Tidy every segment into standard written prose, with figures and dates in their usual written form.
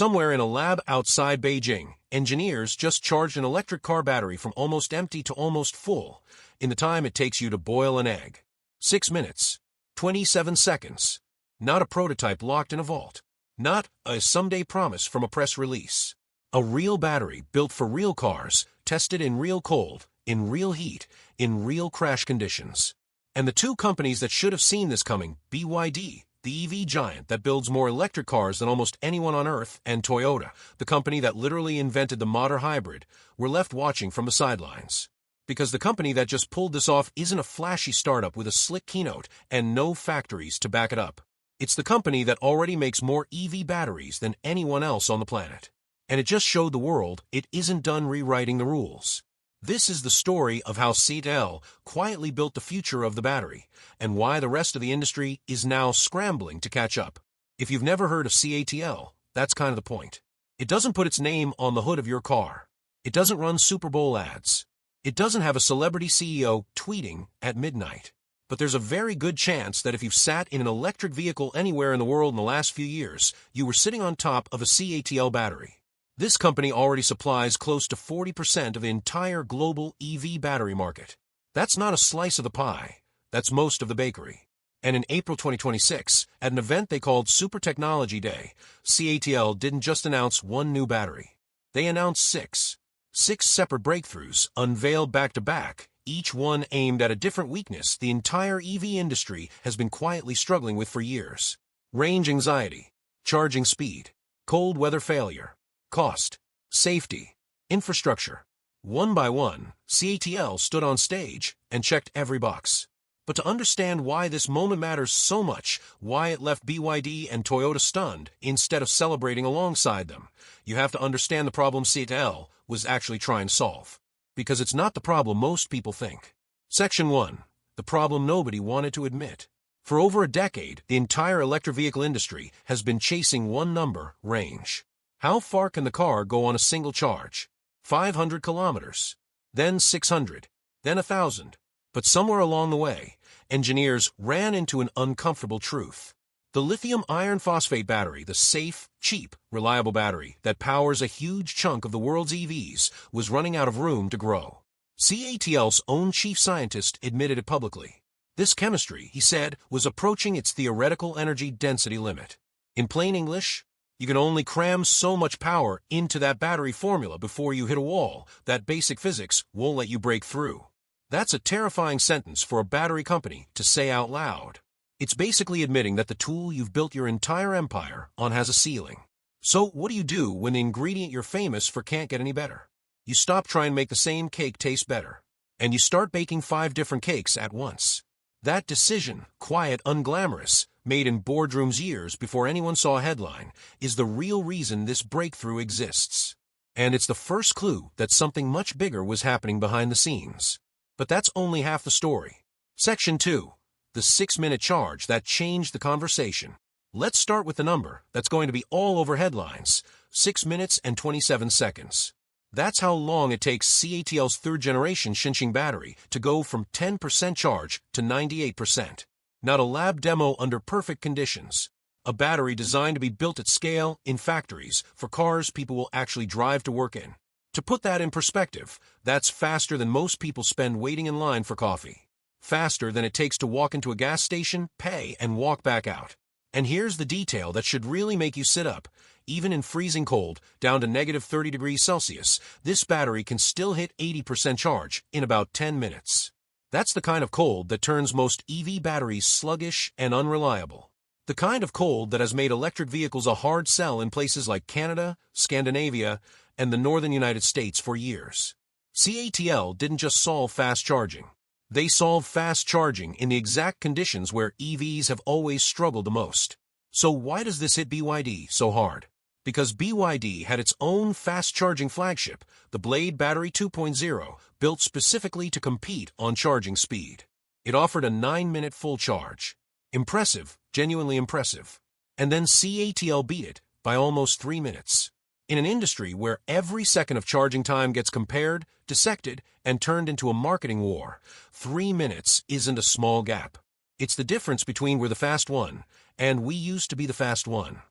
Somewhere in a lab outside Beijing, engineers just charged an electric car battery from almost empty to almost full in the time it takes you to boil an egg. 6 minutes. 27 seconds. Not a prototype locked in a vault. Not a someday promise from a press release. A real battery built for real cars, tested in real cold, in real heat, in real crash conditions. And the two companies that should have seen this coming, BYD, the EV giant that builds more electric cars than almost anyone on Earth, and Toyota, the company that literally invented the modern hybrid, were left watching from the sidelines. Because the company that just pulled this off isn't a flashy startup with a slick keynote and no factories to back it up. It's the company that already makes more EV batteries than anyone else on the planet. And it just showed the world it isn't done rewriting the rules. This is the story of how CATL quietly built the future of the battery, and why the rest of the industry is now scrambling to catch up. If you've never heard of CATL, that's kind of the point. It doesn't put its name on the hood of your car. It doesn't run Super Bowl ads. It doesn't have a celebrity CEO tweeting at midnight. But there's a very good chance that if you've sat in an electric vehicle anywhere in the world in the last few years, you were sitting on top of a CATL battery. This company already supplies close to 40% of the entire global EV battery market. That's not a slice of the pie. That's most of the bakery. And in April 2026, at an event they called Super Technology Day, CATL didn't just announce one new battery. They announced six. 6 separate breakthroughs, unveiled back-to-back, each one aimed at a different weakness the entire EV industry has been quietly struggling with for years. Range anxiety, charging speed, cold weather failure, cost, safety, infrastructure. One by one, CATL stood on stage and checked every box. But to understand why this moment matters so much, why it left BYD and Toyota stunned instead of celebrating alongside them, you have to understand the problem CATL was actually trying to solve. Because it's not the problem most people think. Section 1. The problem nobody wanted to admit. For over a decade, the entire electric vehicle industry has been chasing one number, range. How far can the car go on a single charge? 500 kilometers. Then 600. Then 1,000. But somewhere along the way, engineers ran into an uncomfortable truth. The lithium iron phosphate battery, the safe, cheap, reliable battery that powers a huge chunk of the world's EVs, was running out of room to grow. CATL's own chief scientist admitted it publicly. This chemistry, he said, was approaching its theoretical energy density limit. In plain English, you can only cram so much power into that battery formula before you hit a wall that basic physics won't let you break through. That's a terrifying sentence for a battery company to say out loud. It's basically admitting that the tool you've built your entire empire on has a ceiling. So what do you do when the ingredient you're famous for can't get any better? You stop trying to make the same cake taste better. And you start baking 5 different cakes at once. That decision, quiet, unglamorous, made in boardrooms years before anyone saw a headline, is the real reason this breakthrough exists. And it's the first clue that something much bigger was happening behind the scenes. But that's only half the story. Section 2. The 6-minute charge that changed the conversation. Let's start with the number that's going to be all over headlines. 6 minutes and 27 seconds. That's how long it takes CATL's third-generation Xinjiang battery to go from 10% charge to 98%. Not a lab demo under perfect conditions. A battery designed to be built at scale in factories for cars people will actually drive to work in. To put that in perspective, that's faster than most people spend waiting in line for coffee. Faster than it takes to walk into a gas station, pay, and walk back out. And here's the detail that should really make you sit up. Even in freezing cold, down to negative 30 degrees Celsius, this battery can still hit 80% charge in about 10 minutes. That's the kind of cold that turns most EV batteries sluggish and unreliable. The kind of cold that has made electric vehicles a hard sell in places like Canada, Scandinavia, and the northern United States for years. CATL didn't just solve fast charging. They solve fast charging in the exact conditions where EVs have always struggled the most. So why does this hit BYD so hard? Because BYD had its own fast-charging flagship, the Blade Battery 2.0, built specifically to compete on charging speed. It offered a 9-minute full charge. Impressive, genuinely impressive. And then CATL beat it by almost 3 minutes. In an industry where every second of charging time gets compared, dissected, and turned into a marketing war, 3 minutes isn't a small gap. It's the difference between we're the fast one and we used to be the fast one.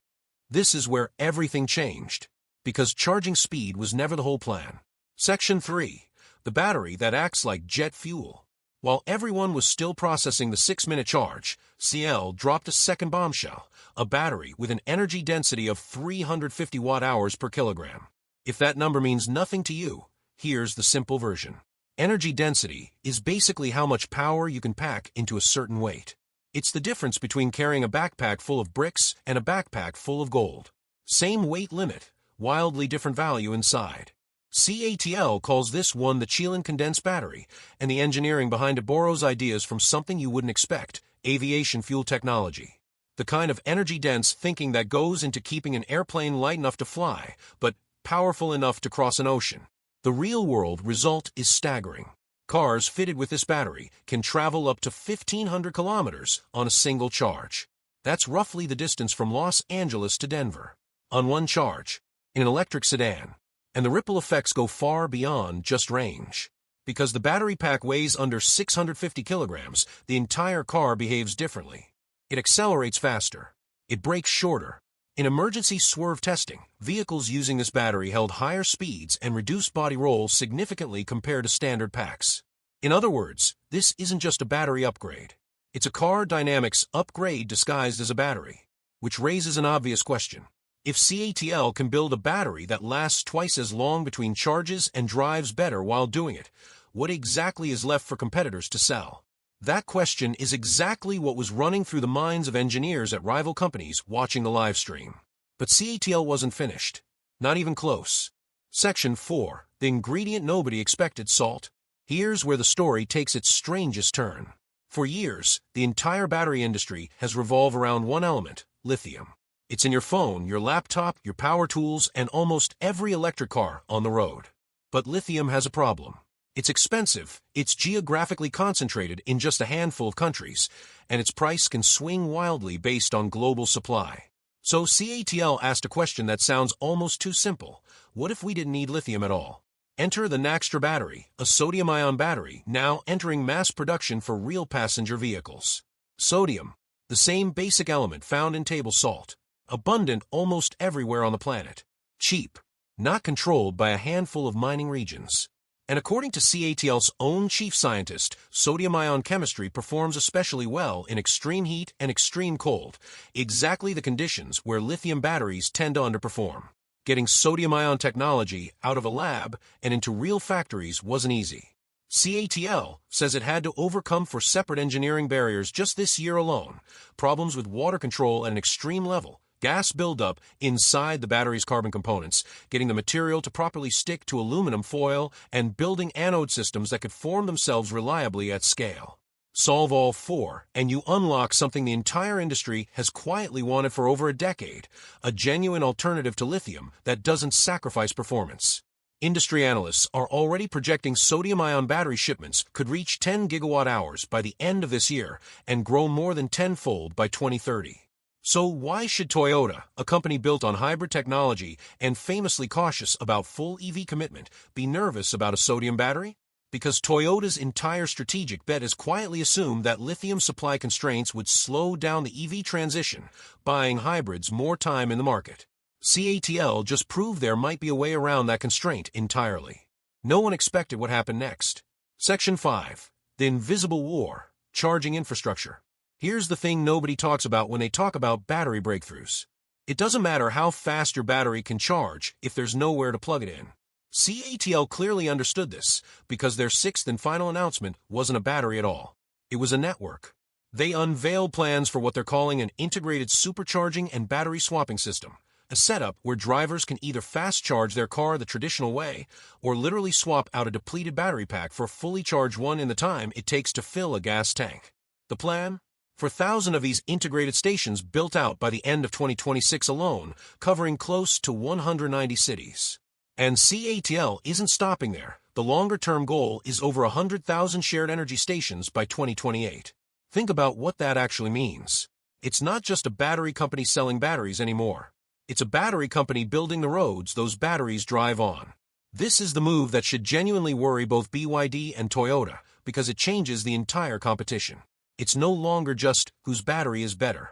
This is where everything changed, because charging speed was never the whole plan. Section 3. The battery that acts like jet fuel. While everyone was still processing the 6-minute charge, CATL dropped a second bombshell, a battery with an energy density of 350 watt-hours per kilogram. If that number means nothing to you, here's the simple version. Energy density is basically how much power you can pack into a certain weight. It's the difference between carrying a backpack full of bricks and a backpack full of gold. Same weight limit, wildly different value inside. CATL calls this one the Chilean condensed battery, and the engineering behind it borrows ideas from something you wouldn't expect, aviation fuel technology. The kind of energy-dense thinking that goes into keeping an airplane light enough to fly, but powerful enough to cross an ocean. The real-world result is staggering. Cars fitted with this battery can travel up to 1,500 kilometers on a single charge. That's roughly the distance from Los Angeles to Denver. On one charge, in an electric sedan. And the ripple effects go far beyond just range. Because the battery pack weighs under 650 kilograms, the entire car behaves differently. It accelerates faster. It brakes shorter. In emergency swerve testing, vehicles using this battery held higher speeds and reduced body roll significantly compared to standard packs. In other words, this isn't just a battery upgrade. It's a car dynamics upgrade disguised as a battery. Which raises an obvious question. If CATL can build a battery that lasts twice as long between charges and drives better while doing it, what exactly is left for competitors to sell? That question is exactly what was running through the minds of engineers at rival companies watching the live stream. But CATL wasn't finished. Not even close. Section 4. The ingredient nobody expected: salt. Here's where the story takes its strangest turn. For years, the entire battery industry has revolved around one element: lithium. It's in your phone, your laptop, your power tools, and almost every electric car on the road. But lithium has a problem. It's expensive, it's geographically concentrated in just a handful of countries, and its price can swing wildly based on global supply. So CATL asked a question that sounds almost too simple. What if we didn't need lithium at all? Enter the Naxtra battery, a sodium-ion battery now entering mass production for real passenger vehicles. Sodium, the same basic element found in table salt. Abundant almost everywhere on the planet. Cheap, not controlled by a handful of mining regions. And according to CATL's own chief scientist, sodium-ion chemistry performs especially well in extreme heat and extreme cold, exactly the conditions where lithium batteries tend to underperform. Getting sodium-ion technology out of a lab and into real factories wasn't easy. CATL says it had to overcome 4 separate engineering barriers just this year alone: problems with water control at an extreme level, gas buildup inside the battery's carbon components, getting the material to properly stick to aluminum foil, and building anode systems that could form themselves reliably at scale. Solve all 4, and you unlock something the entire industry has quietly wanted for over a decade: a genuine alternative to lithium that doesn't sacrifice performance. Industry analysts are already projecting sodium-ion battery shipments could reach 10 gigawatt-hours by the end of this year and grow more than tenfold by 2030. So why should Toyota, a company built on hybrid technology and famously cautious about full EV commitment, be nervous about a sodium battery? Because Toyota's entire strategic bet has quietly assumed that lithium supply constraints would slow down the EV transition, buying hybrids more time in the market. CATL just proved there might be a way around that constraint entirely. No one expected what happened next. Section 5. The Invisible War. Charging Infrastructure. Here's the thing nobody talks about when they talk about battery breakthroughs. It doesn't matter how fast your battery can charge if there's nowhere to plug it in. CATL clearly understood this, because their 6th and final announcement wasn't a battery at all. It was a network. They unveiled plans for what they're calling an integrated supercharging and battery swapping system, a setup where drivers can either fast charge their car the traditional way, or literally swap out a depleted battery pack for a fully charged one in the time it takes to fill a gas tank. The plan? For 1,000 of these integrated stations built out by the end of 2026 alone, covering close to 190 cities. And CATL isn't stopping there. The longer-term goal is over 100,000 shared energy stations by 2028. Think about what that actually means. It's not just a battery company selling batteries anymore. It's a battery company building the roads those batteries drive on. This is the move that should genuinely worry both BYD and Toyota, because it changes the entire competition. It's no longer just whose battery is better.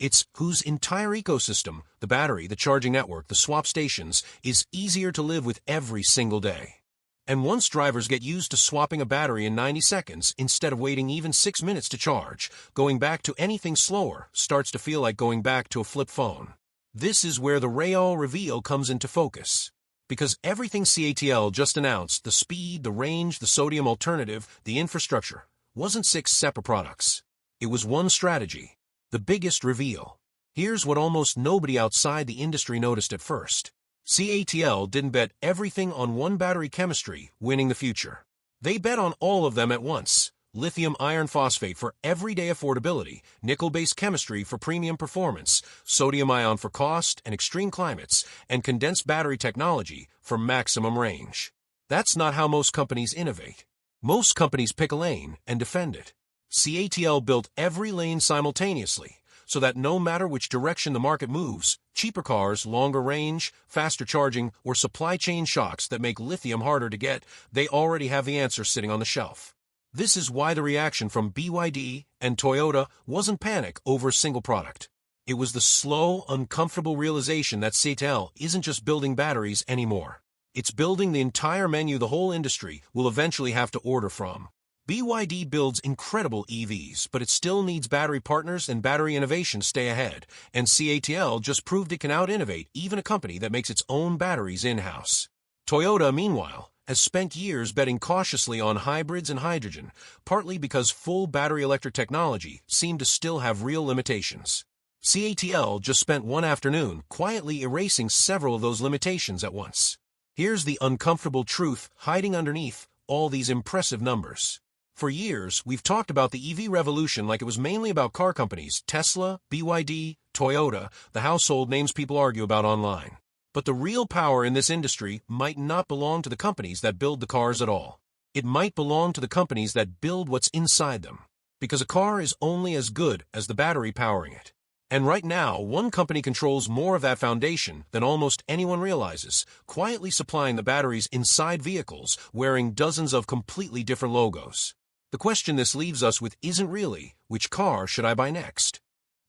It's whose entire ecosystem, the battery, the charging network, the swap stations, is easier to live with every single day. And once drivers get used to swapping a battery in 90 seconds instead of waiting even 6 minutes to charge, going back to anything slower starts to feel like going back to a flip phone. This is where the real reveal comes into focus. Because everything CATL just announced, the speed, the range, the sodium alternative, the infrastructure, wasn't 6 separate products. It was one strategy. The biggest reveal. Here's what almost nobody outside the industry noticed at first. CATL didn't bet everything on one battery chemistry winning the future. They bet on all of them at once. Lithium iron phosphate for everyday affordability, nickel-based chemistry for premium performance, sodium ion for cost and extreme climates, and condensed battery technology for maximum range. That's not how most companies innovate. Most companies pick a lane and defend it. CATL built every lane simultaneously, so that no matter which direction the market moves, cheaper cars, longer range, faster charging, or supply chain shocks that make lithium harder to get, they already have the answer sitting on the shelf. This is why the reaction from BYD and Toyota wasn't panic over a single product. It was the slow, uncomfortable realization that CATL isn't just building batteries anymore. It's building the entire menu the whole industry will eventually have to order from. BYD builds incredible EVs, but it still needs battery partners and battery innovation to stay ahead, and CATL just proved it can out-innovate even a company that makes its own batteries in-house. Toyota, meanwhile, has spent years betting cautiously on hybrids and hydrogen, partly because full battery electric technology seemed to still have real limitations. CATL just spent one afternoon quietly erasing several of those limitations at once. Here's the uncomfortable truth hiding underneath all these impressive numbers. For years, we've talked about the EV revolution like it was mainly about car companies, Tesla, BYD, Toyota, the household names people argue about online. But the real power in this industry might not belong to the companies that build the cars at all. It might belong to the companies that build what's inside them. Because a car is only as good as the battery powering it. And right now, one company controls more of that foundation than almost anyone realizes, quietly supplying the batteries inside vehicles, wearing dozens of completely different logos. The question this leaves us with isn't really, which car should I buy next?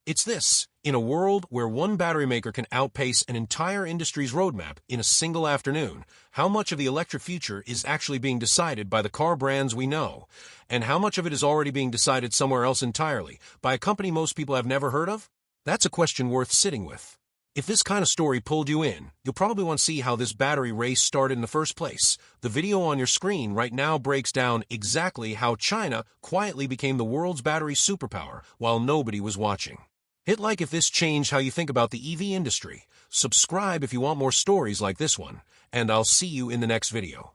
It's this: in a world where one battery maker can outpace an entire industry's roadmap in a single afternoon, how much of the electric future is actually being decided by the car brands we know? And how much of it is already being decided somewhere else entirely, by a company most people have never heard of? That's a question worth sitting with. If this kind of story pulled you in, you'll probably want to see how this battery race started in the first place. The video on your screen right now breaks down exactly how China quietly became the world's battery superpower while nobody was watching. Hit like if this changed how you think about the EV industry. Subscribe if you want more stories like this one, and I'll see you in the next video.